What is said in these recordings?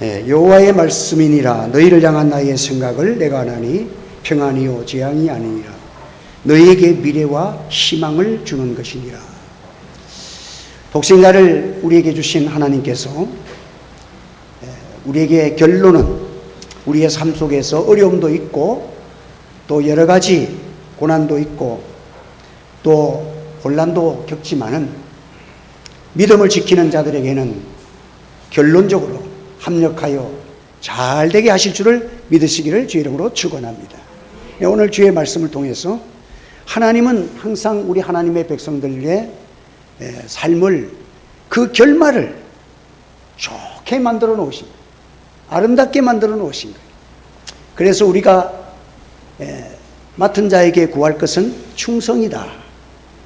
여호와의 말씀이니라. 너희를 향한 나의 생각을 내가 아나니 평안이요 재앙이 아니니라. 너희에게 미래와 희망을 주는 것이니라. 독생자를 우리에게 주신 하나님께서 우리에게 결론은 우리의 삶 속에서 어려움도 있고 또 여러 가지 고난도 있고 또 혼란도 겪지만은 믿음을 지키는 자들에게는 결론적으로 합력하여 잘 되게 하실 줄을 믿으시기를 주의 이름으로 축원합니다. 오늘 주의 말씀을 통해서 하나님은 항상 우리 하나님의 백성들의 삶을 그 결말을 좋게 만들어 놓으신 거예요. 아름답게 만들어 놓으신 거예요. 그래서 우리가 맡은 자에게 구할 것은 충성이다.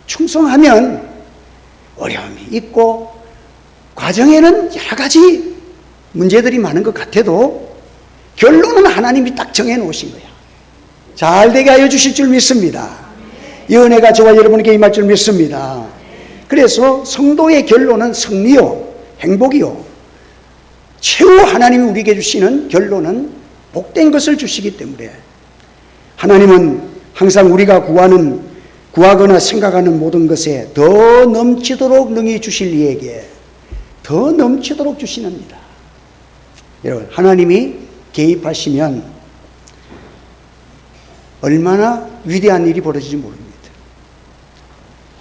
충성하면 어려움이 있고 과정에는 여러 가지 문제들이 많은 것 같아도 결론은 하나님이 딱 정해 놓으신 거야. 잘 되게 하여 주실 줄 믿습니다. 이 은혜가 저와 여러분에게 임할 줄 믿습니다. 그래서 성도의 결론은 승리요 행복이요, 최후 하나님이 우리에게 주시는 결론은 복된 것을 주시기 때문에 하나님은 항상 우리가 구하거나 생각하는 모든 것에 더 넘치도록 능히 주실 이에게 더 넘치도록 주시느니라. 여러분, 하나님이 개입하시면 얼마나 위대한 일이 벌어질지 모릅니다.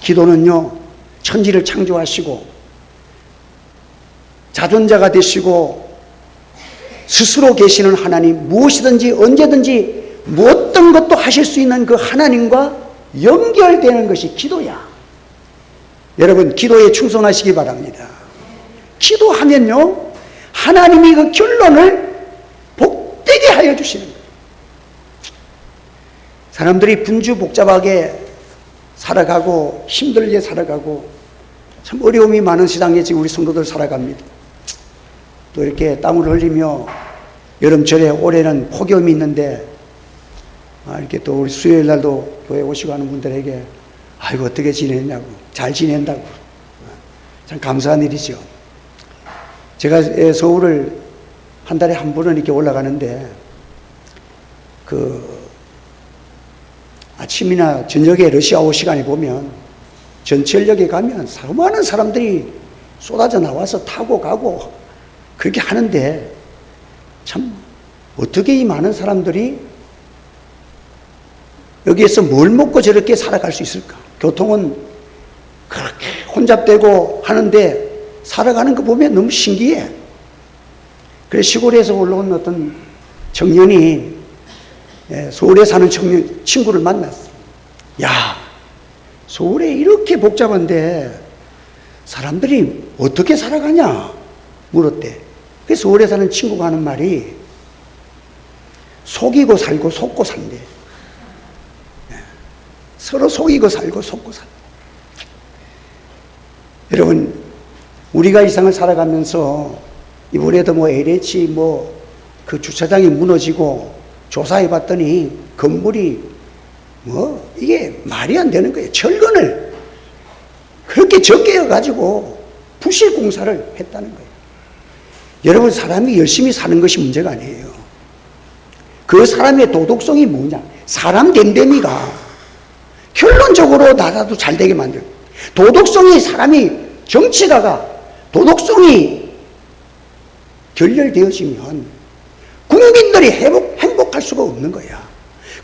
기도는요, 천지를 창조하시고 자존자가 되시고 스스로 계시는 하나님, 무엇이든지 언제든지 어떤 것도 하실 수 있는 그 하나님과 연결되는 것이 기도야. 여러분, 기도에 충성하시기 바랍니다. 기도하면요, 하나님이 그 결론을 복되게 하여 주시는 거예요. 사람들이 분주복잡하게 살아가고 힘들게 살아가고 참 어려움이 많은 세상에 지금 우리 성도들 살아갑니다. 또 이렇게 땀을 흘리며 여름철에 올해는 폭염이 있는데 이렇게 또 우리 수요일 날도 교회 오시고 하는 분들에게 아이고 어떻게 지냈냐고, 잘 지낸다고, 참 감사한 일이죠. 제가 서울을 한 달에 한 번은 이렇게 올라가는데 그 아침이나 저녁에 러시아워 시간에 보면 전철역에 가면 수많은 사람들이 쏟아져 나와서 타고 가고 그렇게 하는데 참 어떻게 이 많은 사람들이 여기에서 뭘 먹고 저렇게 살아갈 수 있을까? 교통은 그렇게 혼잡되고 하는데 살아가는 거 보면 너무 신기해. 그래서 시골에서 올라온 어떤 청년이 서울에 사는 친구를 만났어. 야, 서울에 이렇게 복잡한데 사람들이 어떻게 살아가냐 물었대. 그래서 서울에 사는 친구가 하는 말이 속이고 살고 속고 산대. 서로 속이고 살고 속고 산대. 여러분, 우리가 이 세상을 살아가면서 이번에도 LH 그 주차장이 무너지고 조사해 봤더니 건물이 이게 말이 안 되는 거예요. 철근을 그렇게 적게 해가지고 부실 공사를 했다는 거예요. 여러분, 사람이 열심히 사는 것이 문제가 아니에요. 그 사람의 도덕성이 뭐냐? 사람 됨됨이가 결론적으로 나라도 잘 되게 만들고, 도덕성이 사람이 정치가가 도덕성이 결렬되어지면 국민들이 행복할 수가 없는 거야.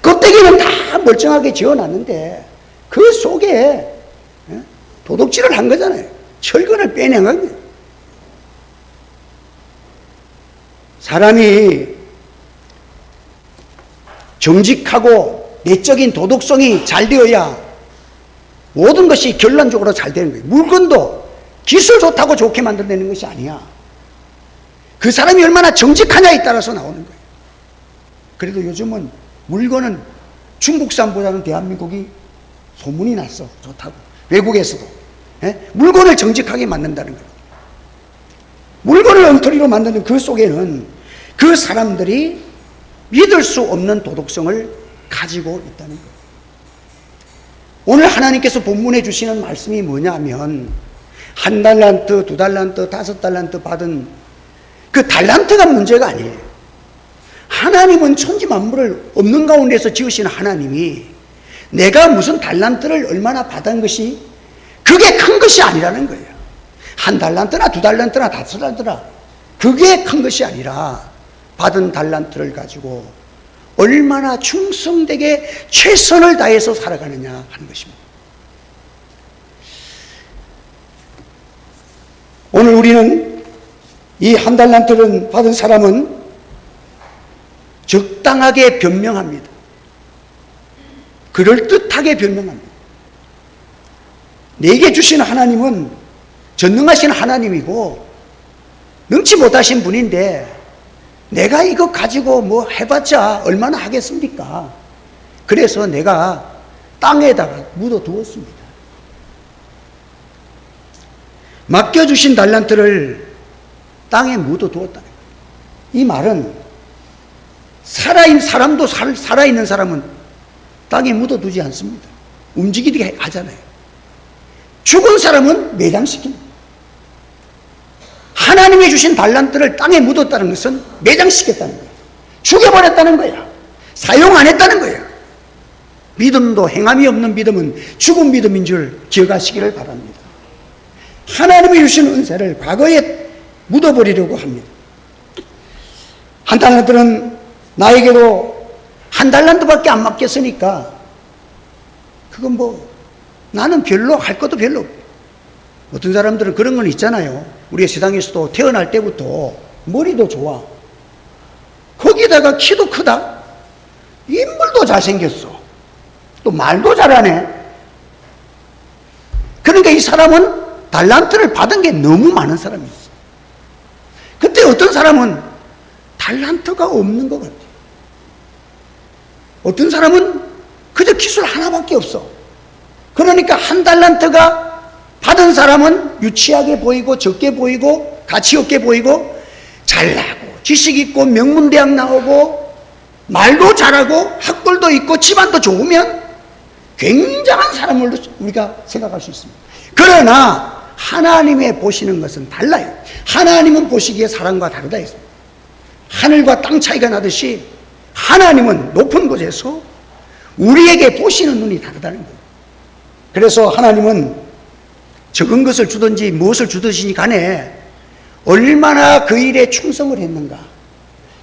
껍데기는 다 멀쩡하게 지어놨는데 그 속에 도둑질을 한 거잖아요. 철근을 빼낸 거예요. 사람이 정직하고 내적인 도덕성이 잘 되어야 모든 것이 결론적으로 잘 되는 거예요. 물건도 기술 좋다고 좋게 만들어내는 것이 아니야. 그 사람이 얼마나 정직하냐에 따라서 나오는 거예요. 그래도 요즘은 물건은 중국산보다는 대한민국이 소문이 났어. 좋다고. 외국에서도. 물건을 정직하게 만든다는 거예요. 물건을 엉터리로 만드는 그 속에는 그 사람들이 믿을 수 없는 도덕성을 가지고 있다는 거예요. 오늘 하나님께서 본문에 주시는 말씀이 뭐냐면 1달란트, 2달란트, 5달란트 받은 그 달란트가 문제가 아니에요. 하나님은 천지 만물을 없는 가운데서 지으신 하나님이 내가 무슨 달란트를 얼마나 받은 것이 그게 큰 것이 아니라는 거예요. 한 달란트나 두 달란트나 다섯 달란트나 그게 큰 것이 아니라 받은 달란트를 가지고 얼마나 충성되게 최선을 다해서 살아가느냐 하는 것입니다. 오늘 우리는 이 한 달란트를 받은 사람은 적당하게 변명합니다. 그럴듯하게 변명합니다. 내게 주신 하나님은 전능하신 하나님이고 능치 못하신 분인데 내가 이거 가지고 뭐 해봤자 얼마나 하겠습니까? 그래서 내가 땅에다가 묻어두었습니다. 맡겨주신 달란트를 땅에 묻어두었다는 거예요. 이 말은 사람도 살아있는 사람은 땅에 묻어두지 않습니다. 움직이게 하잖아요. 죽은 사람은 매장시킵니다. 하나님이 주신 달란트를 땅에 묻었다는 것은 매장시켰다는 거예요. 죽여버렸다는 거예요. 사용 안 했다는 거예요. 믿음도 행함이 없는 믿음은 죽은 믿음인 줄 기억하시기를 바랍니다. 하나님이 주신 은혜를 과거에 묻어버리려고 합니다. 한 달란트는 나에게도 한 달란트밖에 안 맡겼으니까 그건 뭐 나는 별로 할 것도 별로 없고, 어떤 사람들은 그런 건 있잖아요. 우리가 세상에서도 태어날 때부터 머리도 좋아, 거기다가 키도 크다, 인물도 잘생겼어, 또 말도 잘하네. 그러니까 이 사람은 달란트를 받은 게 너무 많은 사람이 있어. 그때 어떤 사람은 달란트가 없는 것 같아요. 어떤 사람은 그저 기술 하나밖에 없어. 그러니까 한 달란트가 받은 사람은 유치하게 보이고 적게 보이고 가치 없게 보이고 잘나고 지식 있고 명문대학 나오고 말도 잘하고 학벌도 있고 집안도 좋으면 굉장한 사람으로 우리가 생각할 수 있습니다. 그러나 하나님의 보시는 것은 달라요. 하나님은 보시기에 사람과 다르다 했습니다. 하늘과 땅 차이가 나듯이 하나님은 높은 곳에서 우리에게 보시는 눈이 다르다는 거예요. 그래서 하나님은 적은 것을 주든지 무엇을 주든지 간에 얼마나 그 일에 충성을 했는가,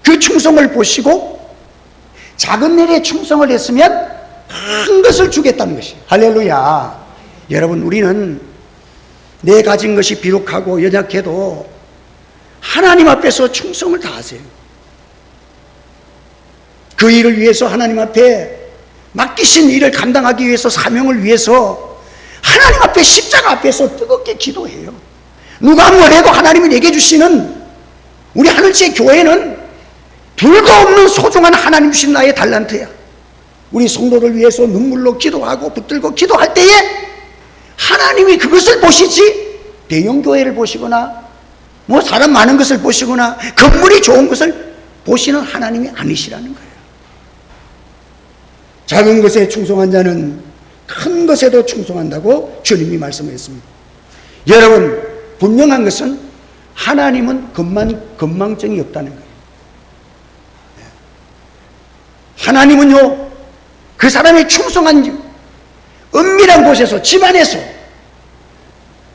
그 충성을 보시고 작은 일에 충성을 했으면 큰 것을 주겠다는 것이에요. 할렐루야. 여러분, 우리는 내 가진 것이 비록하고 연약해도 하나님 앞에서 충성을 다하세요. 그 일을 위해서 하나님 앞에 맡기신 일을 감당하기 위해서, 사명을 위해서 하나님 앞에, 십자가 앞에서 뜨겁게 기도해요. 누가 뭐래도 하나님이 내게 주시는 우리 하늘지의 교회는 둘도 없는 소중한 하나님 주신 나의 달란트야. 우리 성도를 위해서 눈물로 기도하고 붙들고 기도할 때에 하나님이 그것을 보시지, 대형교회를 보시거나 뭐 사람 많은 것을 보시거나 건물이 좋은 것을 보시는 하나님이 아니시라는 거예요. 작은 것에 충성한 자는 큰 것에도 충성한다고 주님이 말씀하셨습니다. 여러분, 분명한 것은 하나님은 건망증이 없다는 거예요. 하나님은요, 그 사람이 충성한 은밀한 곳에서, 집안에서,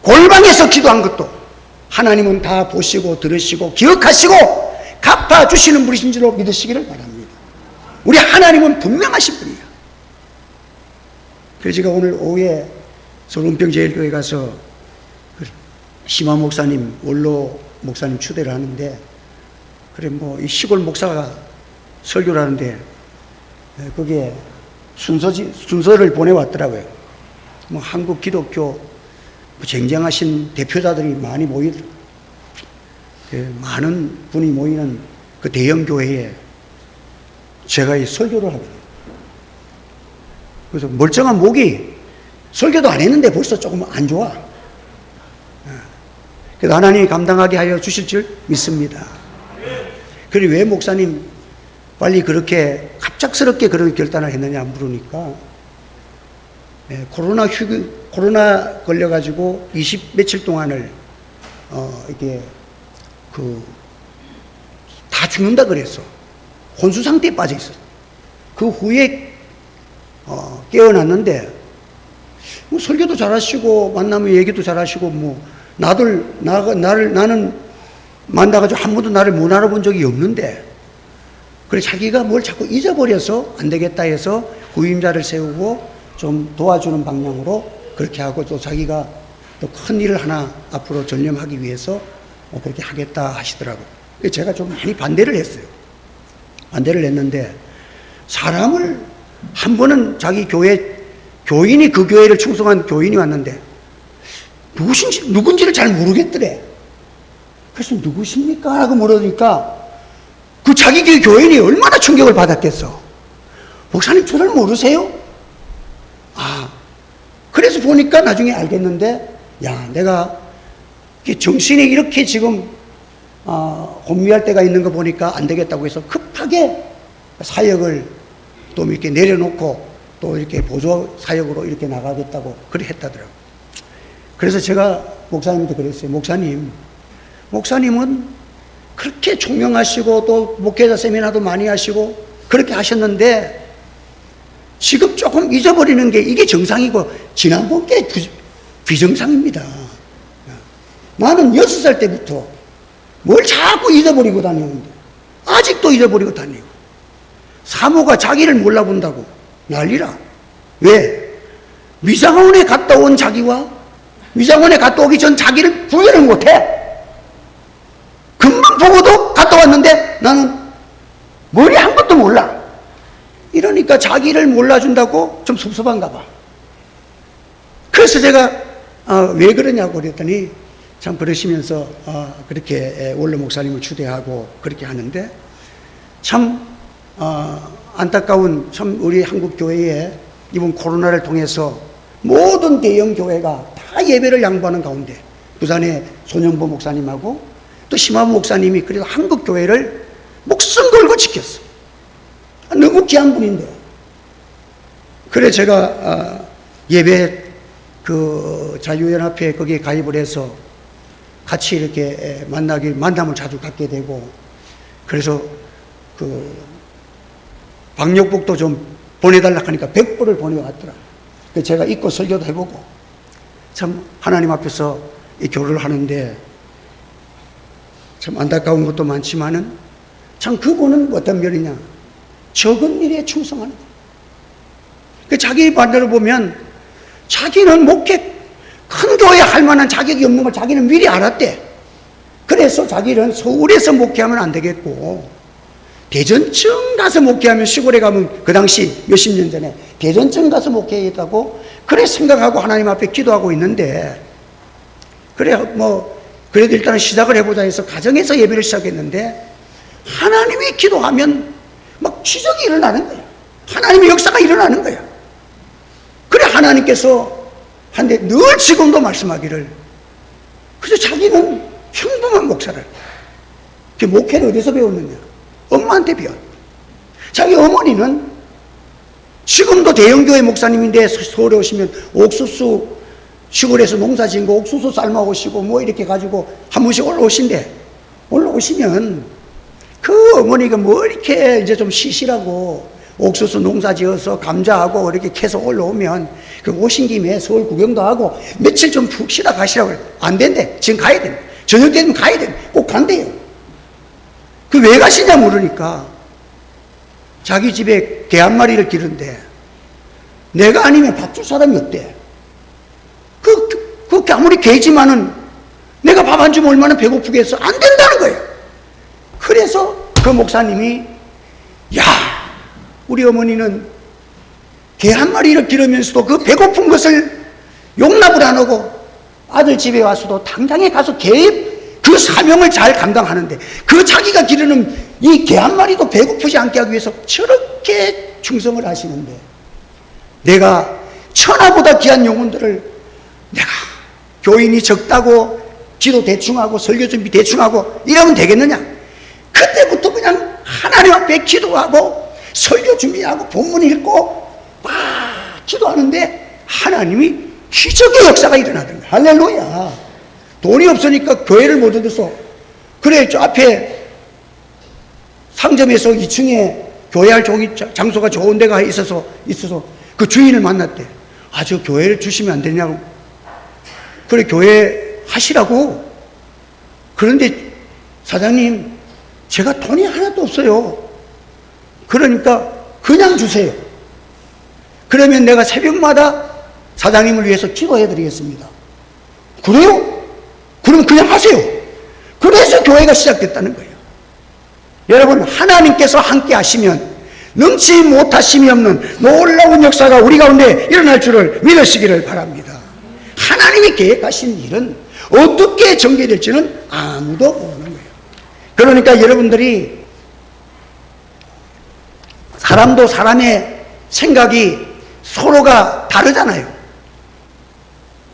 골방에서 기도한 것도 하나님은 다 보시고 들으시고 기억하시고 갚아주시는 분이신 줄로 믿으시기를 바랍니다. 우리 하나님은 분명하신 분이에요. 그래서 제가 오늘 오후에 서울 은평제일교회 가서 심화 목사님, 원로 목사님 추대를 하는데, 그래 뭐 이 시골 목사가 설교를 하는데 거기에 순서를 보내왔더라고요. 뭐 한국 기독교 쟁쟁하신 대표자들이 많이 모이더라고요. 많은 분이 모이는 그 대형 교회에 제가 이 설교를 하거든요. 그래서 멀쩡한 목이 설교도 안 했는데 벌써 조금 안 좋아. 그래서 하나님이 감당하게 하여 주실 줄 믿습니다. 그리고 왜 목사님 빨리 그렇게 갑작스럽게 그런 결단을 했느냐 물으니까, 코로나 걸려가지고 20 며칠 동안을 이게 죽는다 그랬어. 혼수 상태에 빠져 있었어. 그 후에 깨어났는데 뭐 설교도 잘하시고 만나면 얘기도 잘하시고 뭐 나는 만나가지고 한 번도 나를 못 알아본 적이 없는데 그래 자기가 뭘 자꾸 잊어버려서 안 되겠다 해서 후임자를 세우고 좀 도와주는 방향으로 그렇게 하고 또 자기가 또 큰 일을 하나 앞으로 전념하기 위해서 그렇게 하겠다 하시더라고요. 제가 좀 많이 반대를 했어요. 반대를 했는데 사람을 한 번은 자기 교인이 그 교회를 충성한 교인이 왔는데 누군지를 잘 모르겠더래. 그래서 누구십니까? 라고 물으니까 그 자기 교인이 얼마나 충격을 받았겠어. 목사님 저를 모르세요? 그래서 보니까 나중에 알겠는데 야 내가 정신이 이렇게 지금 혼미할 때가 있는 거 보니까 안 되겠다고 해서 급하게 사역을 또 이렇게 내려놓고 또 이렇게 보조 사역으로 이렇게 나가겠다고 그래 했다더라고요. 그래서 제가 목사님한테 그랬어요. 목사님은 그렇게 총명하시고 또 목회자 세미나도 많이 하시고 그렇게 하셨는데 지금 조금 잊어버리는 게 이게 정상이고 지난번 게 비정상입니다. 나는 6살 때부터 뭘 자꾸 잊어버리고 다니는데 아직도 잊어버리고 다니고 사모가 자기를 몰라본다고 난리라. 왜? 미장원에 갔다 온 자기와 미장원에 갔다 오기 전 자기를 구별을 못해. 금방 보고도 갔다 왔는데 나는 머리 한 것도 몰라. 이러니까 자기를 몰라준다고 좀 섭섭한가 봐. 그래서 제가 왜 그러냐고 그랬더니 참 그러시면서 그렇게 원로 목사님을 추대하고 그렇게 하는데 참 안타까운 참 우리 한국 교회에 이번 코로나를 통해서 모든 대형 교회가 다 예배를 양보하는 가운데 부산의 손영보 목사님하고 또 심화부 목사님이 그래도 한국 교회를 목숨 걸고 지켰어. 너무 귀한 분인데. 그래 제가 예배 그 자유연합회 거기에 가입을 해서 같이 이렇게 만남을 자주 갖게 되고 그래서 그 방역복도 좀 보내달라 하니까 100불을 보내왔더라. 제가 입고 설교도 해보고 참 하나님 앞에서 이 교류를 하는데 참 안타까운 것도 많지만은 참 그분은 어떤 면이냐 적은 일에 충성하는 거예요. 그 자기 반대로 보면 자기는 목회 큰 교회 할 만한 자격이 없는 걸 자기는 미리 알았대. 그래서 자기는 서울에서 목회하면 안 되겠고 대전쯤 가서 목회하면 시골에 가면 그 당시 몇십 년 전에 대전쯤 가서 목회했다고 그래 생각하고 하나님 앞에 기도하고 있는데 그래 뭐 그래도 일단 시작을 해보자 해서 가정에서 예배를 시작했는데 하나님이 기도하면 막 기적이 일어나는 거야. 하나님의 역사가 일어나는 거야. 그래 하나님께서 한데 늘 지금도 말씀하기를 그래서 자기는 평범한 목사를 그 목회를 어디서 배웠느냐 엄마한테 배웠. 자기 어머니는 지금도 대형교회 목사님인데 서울에 오시면 옥수수 시골에서 농사 지은 거 옥수수 삶아 오시고 뭐 이렇게 가지고 한 번씩 올라오시면 그 어머니가 뭐 이렇게 이제 좀 시시라고 옥수수 농사 지어서 감자하고 이렇게 캐서 올라오면 그 오신 김에 서울 구경도 하고 며칠 좀 푹 쉬다 가시라고 그래. 안 된대. 지금 가야 돼. 저녁 되면 가야 돼. 꼭 간대요. 그 왜 가시냐 물으니까 자기 집에 개 한 마리를 기른데 내가 아니면 밥 줄 사람이 없대. 그 아무리 개지만은 내가 밥 안 주면 얼마나 배고프겠어. 안 된다는 거예요. 그래서 그 목사님이 야 우리 어머니는 개 한 마리를 기르면서도 그 배고픈 것을 용납을 안 하고 아들 집에 와서도 당장에 가서 그 사명을 잘 감당하는데 그 자기가 기르는 이 개 한 마리도 배고프지 않게 하기 위해서 저렇게 충성을 하시는데 내가 천하보다 귀한 영혼들을 내가 교인이 적다고 기도 대충하고 설교 준비 대충하고 이러면 되겠느냐. 그때부터 그냥 하나님 앞에 기도하고 설교 준비하고 본문 읽고 막 기도하는데 하나님이 기적의 역사가 일어나던 거야. 할렐루야. 돈이 없으니까 교회를 못 얻어서 그래 저 앞에 상점에서 2층에 교회할 장소가 좋은 데가 있어서 그 주인을 만났대. 아, 저 교회를 주시면 안 되냐고. 그래, 교회 하시라고. 그런데 사장님, 제가 돈이 하나도 없어요. 그러니까 그냥 주세요. 그러면 내가 새벽마다 사장님을 위해서 기도해 드리겠습니다. 그래요? 그럼 그냥 하세요. 그래서 교회가 시작됐다는 거예요. 여러분, 하나님께서 함께 하시면 능치 못하심이 없는 놀라운 역사가 우리 가운데 일어날 줄을 믿으시기를 바랍니다. 하나님이 계획하신 일은 어떻게 전개될지는 아무도 모르는 거예요. 그러니까 여러분들이 사람도 사람의 생각이 서로가 다르잖아요.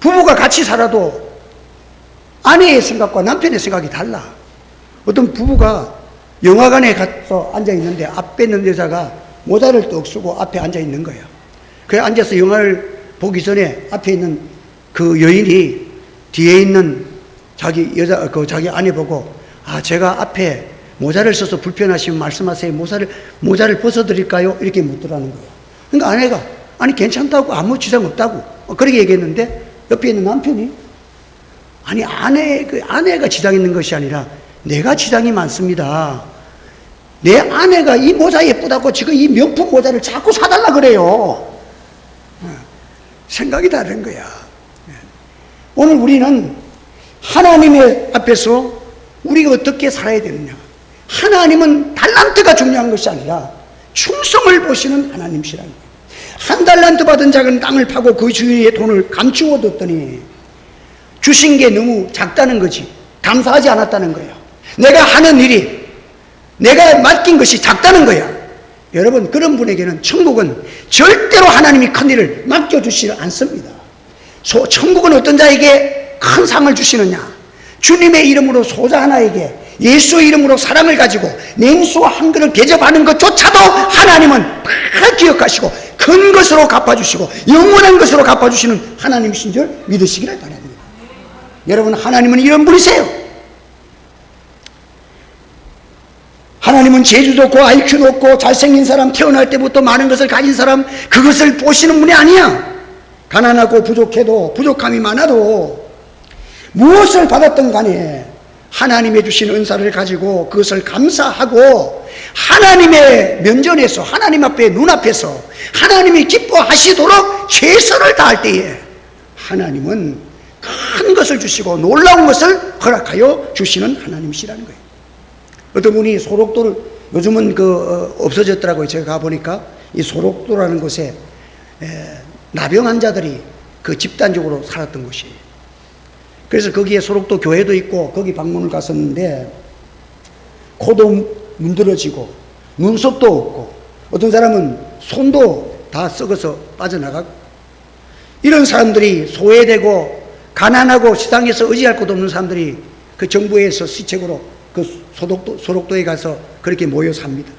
부부가 같이 살아도 아내의 생각과 남편의 생각이 달라. 어떤 부부가 영화관에 가서 앉아있는데 앞에 있는 여자가 모자를 떡 쓰고 앞에 앉아있는 거예요. 그래 앉아서 영화를 보기 전에 앞에 있는 그 여인이 뒤에 있는 자기 아내 보고, 아, 제가 앞에 모자를 써서 불편하시면 말씀하세요. 모자를 벗어드릴까요? 이렇게 묻더라는 거예요. 그러니까 아내가, 아니, 괜찮다고, 아무 지장 없다고. 그렇게 얘기했는데, 옆에 있는 남편이, 아니, 아내가 지장 있는 것이 아니라, 내가 지장이 많습니다. 내 아내가 이 모자 예쁘다고 지금 이 명품 모자를 자꾸 사달라 그래요. 생각이 다른 거야. 오늘 우리는 하나님의 앞에서 우리가 어떻게 살아야 되느냐. 하나님은 달란트가 중요한 것이 아니라 충성을 보시는 하나님이시라는 거예요. 한 달란트 받은 자는 땅을 파고 그 주위에 돈을 감추어 뒀더니 주신 게 너무 작다는 거지. 감사하지 않았다는 거예요. 내가 하는 일이, 내가 맡긴 것이 작다는 거야. 여러분, 그런 분에게는 천국은 절대로 하나님이 큰 일을 맡겨주시지 않습니다. 천국은 어떤 자에게 큰 상을 주시느냐? 주님의 이름으로 소자 하나에게 예수의 이름으로 사랑을 가지고 냉수 한 그릇 대접하는 것조차도 하나님은 다 기억하시고 큰 것으로 갚아주시고 영원한 것으로 갚아주시는 하나님이신 줄 믿으시기를 바랍니다. 여러분, 하나님은 이런 분이세요. 하나님은 재주 좋고 IQ 높고 잘생긴 사람, 태어날 때부터 많은 것을 가진 사람, 그것을 보시는 분이 아니야. 가난하고 부족해도, 부족함이 많아도 무엇을 받았든 간에 하나님의 주신 은사를 가지고 그것을 감사하고 하나님의 면전에서, 하나님 앞에, 눈앞에서 하나님이 기뻐하시도록 최선을 다할 때에 하나님은 큰 것을 주시고 놀라운 것을 허락하여 주시는 하나님이시라는 거예요. 어떤 분이 소록도를, 요즘은 없어졌더라고요. 제가 가보니까 이 소록도라는 곳에 나병 환자들이 그 집단적으로 살았던 곳이에요. 그래서 거기에 소록도 교회도 있고 거기 방문을 갔었는데 코도 문드러지고 눈썹도 없고 어떤 사람은 손도 다 썩어서 빠져나가고 이런 사람들이 소외되고 가난하고 세상에서 의지할 것도 없는 사람들이 그 정부에서 시책으로 그 소록도에 가서 그렇게 모여 삽니다.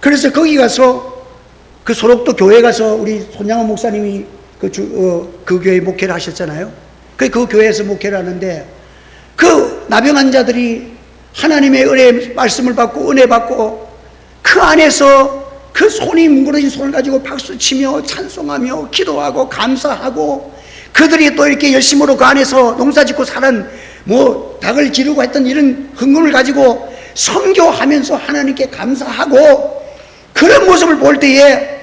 그래서 거기 가서 그 소록도 교회 가서 우리 손양원 목사님이 그 교회 목회를 하셨잖아요. 그 교회에서 목회를 하는데 그 나병 환자들이 하나님의 은혜 말씀을 받고 은혜 받고 그 안에서 그 손이 뭉그러진 손을 가지고 박수치며 찬송하며 기도하고 감사하고 그들이 또 이렇게 열심으로 그 안에서 농사짓고 사는 닭을 기르고 했던 이런 흥금을 가지고 선교하면서 하나님께 감사하고 그런 모습을 볼 때에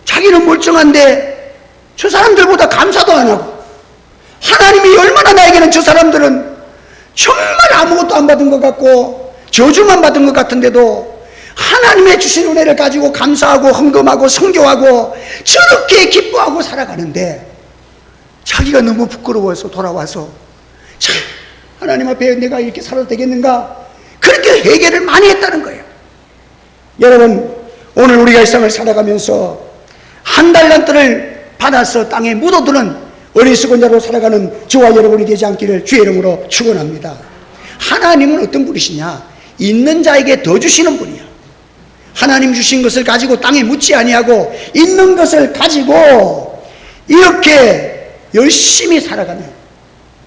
자기는 멀쩡한데 저 사람들보다 감사도 안 하고 하나님이 얼마나 나에게는 저 사람들은 정말 아무것도 안 받은 것 같고 저주만 받은 것 같은데도 하나님의 주신 은혜를 가지고 감사하고 헌금하고 선교하고 저렇게 기뻐하고 살아가는데 자기가 너무 부끄러워서 돌아와서 참 하나님 앞에 내가 이렇게 살아도 되겠는가 그렇게 회개를 많이 했다는 거예요. 여러분, 오늘 우리가 일상을 살아가면서 한 달란트를 받아서 땅에 묻어두는 어리석은 자로 살아가는 저와 여러분이 되지 않기를 주의 이름으로 축원합니다. 하나님은 어떤 분이시냐? 있는 자에게 더 주시는 분이야. 하나님 주신 것을 가지고 땅에 묻지 아니하고 있는 것을 가지고 이렇게 열심히 살아가는,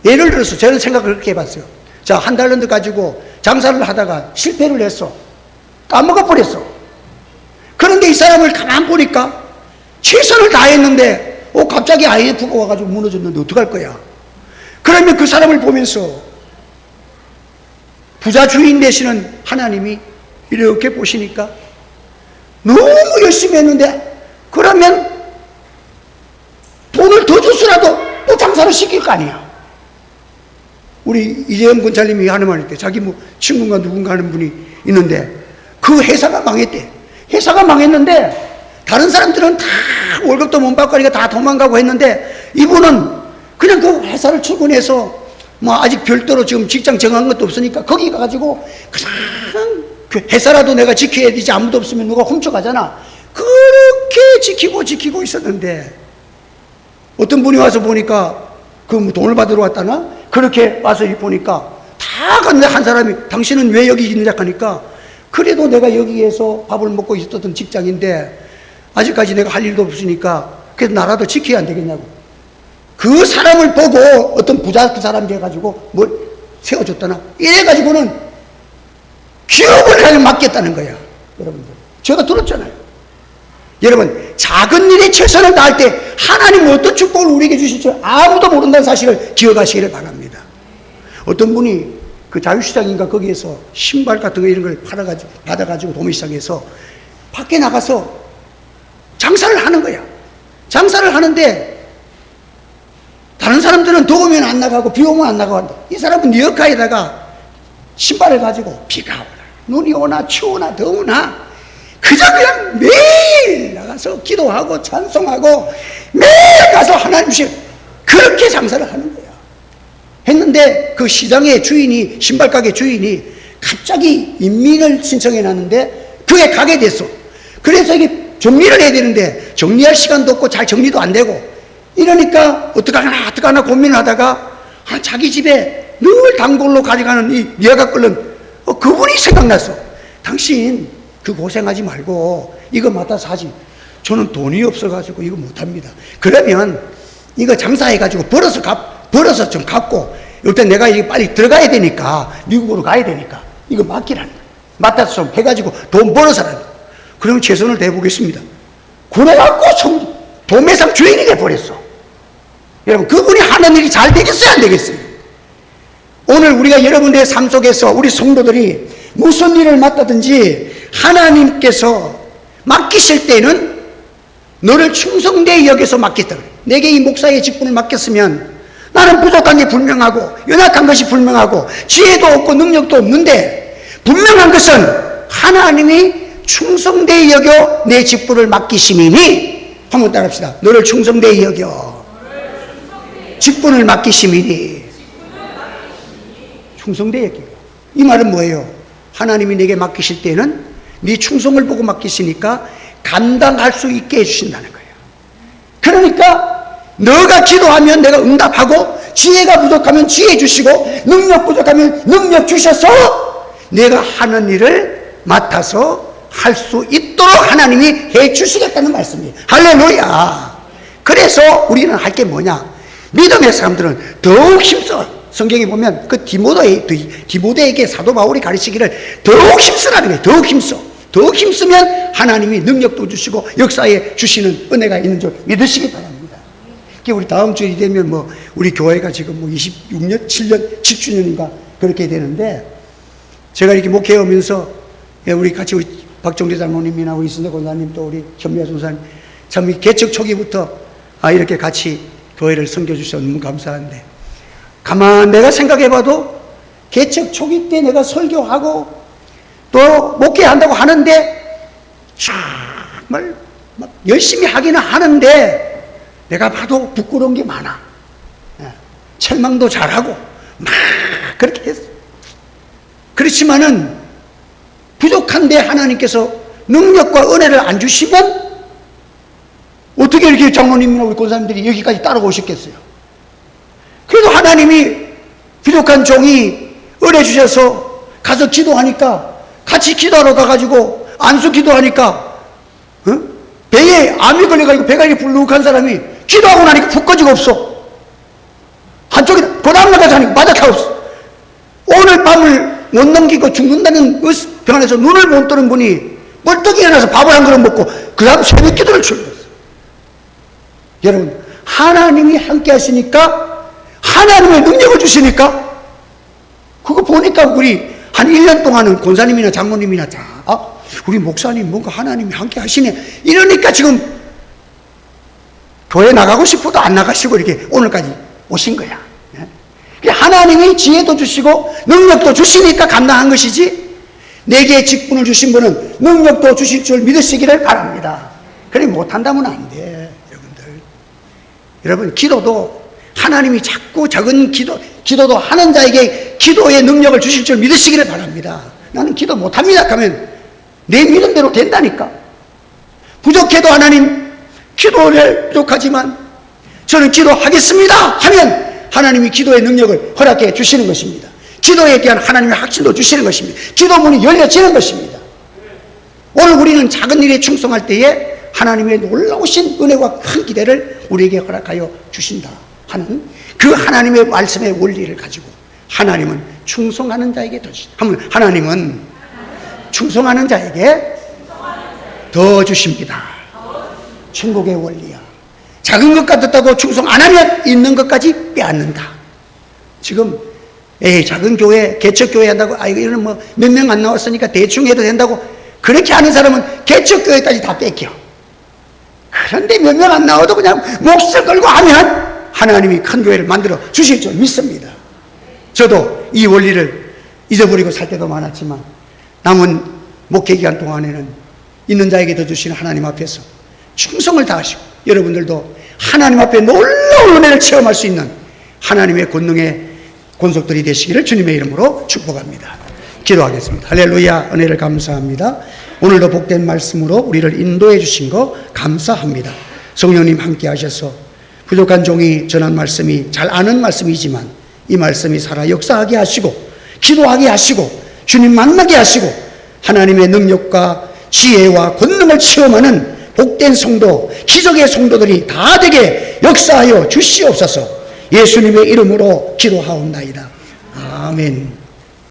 예를 들어서 저는 생각을 그렇게 해봤어요. 자, 한 달란트 가지고 장사를 하다가 실패를 했어. 까먹어버렸어. 그런데 이 사람을 가만 보니까 최선을 다했는데 갑자기 IMF가 와가지고 무너졌는데 어떡할 거야. 그러면 그 사람을 보면서 부자 주인 되시는 하나님이 이렇게 보시니까 너무 열심히 했는데 그러면 돈을 더 줬으라도 또 장사를 시킬 거 아니야. 우리 이재영 권사님이 하는 말일 때 자기 뭐 친구가 누군가 하는 분이 있는데 그 회사가 망했대. 회사가 망했는데 다른 사람들은 다 월급도 못 받고 하니까 다 도망가고 했는데 이분은 그냥 그 회사를 출근해서 뭐 아직 별도로 지금 직장 정한 것도 없으니까 거기 가가지고 그냥 그 회사라도 내가 지켜야 되지, 아무도 없으면 누가 훔쳐가잖아. 그렇게 지키고 있었는데 어떤 분이 와서 보니까 그 뭐 돈을 받으러 왔다나 그렇게 와서 보니까 다 갔는데 한 사람이 당신은 왜 여기 있느냐 하니까 그래도 내가 여기에서 밥을 먹고 있었던 직장인데 아직까지 내가 할 일도 없으니까 그래서 나라도 지켜야 안 되겠냐고. 그 사람을 보고 어떤 부자 그 사람이 해가지고 뭘 세워줬다나 이래가지고는 기업을 그냥 맡겠다는 거야. 여러분들 제가 들었잖아요. 여러분 작은 일에 최선을 다할 때 하나님은 어떤 축복을 우리에게 주실 줄 아무도 모른다는 사실을 기억하시기를 바랍니다. 어떤 분이 그 자유시장인가 거기에서 신발 같은 거 이런 걸 받아가지고 도매시장에서 밖에 나가서 장사를 하는 거야. 장사를 하는데 다른 사람들은 더우면 안 나가고 비 오면 안 나가고 한다. 이 사람은 리어카에다가 신발을 가지고 비가 오나 눈이 오나 추우나 더우나 그저 그냥 매일 나가서 기도하고 찬송하고 매일 가서 하나님 주신 그렇게 장사를 하는 거야. 했는데 그 시장의 주인이, 신발가게 주인이 갑자기 임민을 신청해 놨는데 그게 가게 됐어. 그래서 이게 정리를 해야 되는데 정리할 시간도 없고 잘 정리도 안 되고 이러니까 어떡하나 고민을 하다가 자기 집에 늘 단골로 가져가는 이 미아가 끓는 그분이 생각났어. 당신 그 고생하지 말고 이거 맡아서 하지. 저는 돈이 없어가지고 이거 못합니다. 그러면 이거 장사해가지고 벌어서 좀 갚고 일단 내가 이게 빨리 들어가야 되니까 미국으로 가야 되니까 이거 맡기라는 거야. 맡아서 좀 해가지고 돈 벌어서 하라는 거야. 그럼 최선을 다해보겠습니다. 그래갖고 도매상 주인이 돼버렸어. 여러분 그분이 하는 일이 잘 되겠어요 안 되겠어요? 오늘 우리가 여러분들의 삶 속에서 우리 성도들이 무슨 일을 맡다든지 하나님께서 맡기실 때는 너를 충성되이 여겨서 맡겠다. 내게 이 목사의 직분을 맡겼으면 나는 부족한 게 분명하고 연약한 것이 분명하고 지혜도 없고 능력도 없는데 분명한 것은 하나님이 충성되이 여겨 내 직분을 맡기심이니 한번 따라합시다. 너를 충성되이 여겨 직분을 맡기심이니 충성되이 여겨. 이 말은 뭐예요? 하나님이 내게 맡기실 때는 네 충성을 보고 맡기시니까 감당할 수 있게 해주신다는 거예요. 그러니까 너가 기도하면 내가 응답하고 지혜가 부족하면 지혜 주시고 능력 부족하면 능력 주셔서 내가 하는 일을 맡아서 할 수 있도록 하나님이 해 주시겠다는 말씀이에요. 할렐루야. 그래서 우리는 할 게 뭐냐? 믿음의 사람들은 더욱 힘써. 성경에 보면 그 디모데에게 사도 바울이 가르치기를 더욱 힘쓰라는 거예요. 더욱 힘써. 더욱 힘쓰면 하나님이 능력도 주시고 역사에 주시는 은혜가 있는 줄 믿으시기 바랍니다. 우리 다음 주에 되면 우리 교회가 지금 26년, 7년, 10주년인가 그렇게 되는데 제가 이렇게 목회하면서 우리 같이 우리 박정재 장로님이나 우리 이순대 권사님 또 우리 현미아 전사님 참 개척 초기부터 이렇게 같이 교회를 섬겨주셔서 너무 감사한데 가만 내가 생각해봐도 개척 초기 때 내가 설교하고 또 목회한다고 하는데 정말 막 열심히 하기는 하는데 내가 봐도 부끄러운 게 많아. 철망도 잘하고 막 그렇게 했어. 그렇지만은 부족한데 하나님께서 능력과 은혜를 안 주시면 어떻게 이렇게 장로님이나 우리 권사님들이 여기까지 따라오셨겠어요? 그래도 하나님이 부족한 종이 은혜 주셔서 가서 기도하니까 같이 기도하러 가가지고 안수 기도하니까 배에 암이 걸려가지고 배가 이렇게 불룩한 사람이 기도하고 나니까 푹 꺼지고 없어. 한쪽에 그 다음날 가서 하니까 맞아 다 없어. 오늘 밤을 못 넘기고 죽는다는 병 안에서 눈을 못 뜨는 분이 벌떡 일어나서 밥을 한 그릇 먹고 그 다음 새벽 기도를 출근했어요. 여러분, 하나님이 함께 하시니까, 하나님의 능력을 주시니까, 그거 보니까 우리 한 1년 동안은 권사님이나 장모님이나 우리 목사님 뭔가 하나님이 함께 하시네, 이러니까 지금 교회 나가고 싶어도 안 나가시고 이렇게 오늘까지 오신 거야. 하나님이 지혜도 주시고 능력도 주시니까 감당한 것이지, 내게 직분을 주신 분은 능력도 주실 줄 믿으시기를 바랍니다. 그래 못한다면 안 돼. 여러분, 기도도 하나님이 자꾸 작은 기도도 하는 자에게 기도의 능력을 주실 줄 믿으시기를 바랍니다. 나는 기도 못합니다 하면 내 믿음대로 된다니까. 부족해도 하나님, 기도를 부족하지만 저는 기도하겠습니다 하면 하나님이 기도의 능력을 허락해 주시는 것입니다. 기도에 대한 하나님의 확신도 주시는 것입니다. 기도 문이 열려지는 것입니다. 오늘 우리는 작은 일에 충성할 때에 하나님의 놀라우신 은혜와 큰 기대를 우리에게 허락하여 주신다 하는 그 하나님의 말씀의 원리를 가지고 하나님은 충성하는 자에게 더 주신다. 하나님은 충성하는 자에게 더 주십니다. 천국의 원리야. 작은 것 같았다고 충성 안 하면 있는 것까지 빼앗는다. 지금 작은 교회, 개척교회 한다고 이거는 뭐 몇 명 안 나왔으니까 대충 해도 된다고 그렇게 하는 사람은 개척교회까지 다 뺏겨. 그런데 몇 명 안 나와도 그냥 몫을 걸고 하면 하나님이 큰 교회를 만들어 주실 줄 믿습니다. 저도 이 원리를 잊어버리고 살 때도 많았지만 남은 목회 기간 동안에는 있는 자에게 더 주시는 하나님 앞에서 충성을 다하시고 여러분들도 하나님 앞에 놀라운 은혜를 체험할 수 있는 하나님의 권능의 권속들이 되시기를 주님의 이름으로 축복합니다. 기도하겠습니다. 할렐루야. 은혜를 감사합니다. 오늘도 복된 말씀으로 우리를 인도해 주신 거 감사합니다. 성령님 함께 하셔서 부족한 종이 전한 말씀이 잘 아는 말씀이지만 이 말씀이 살아 역사하게 하시고 기도하게 하시고 주님 만나게 하시고 하나님의 능력과 지혜와 권능을 체험하는 복된 성도, 기적의 성도들이 다 되게 역사하여 주시옵소서. 예수님의 이름으로 기도하옵나이다. 아멘.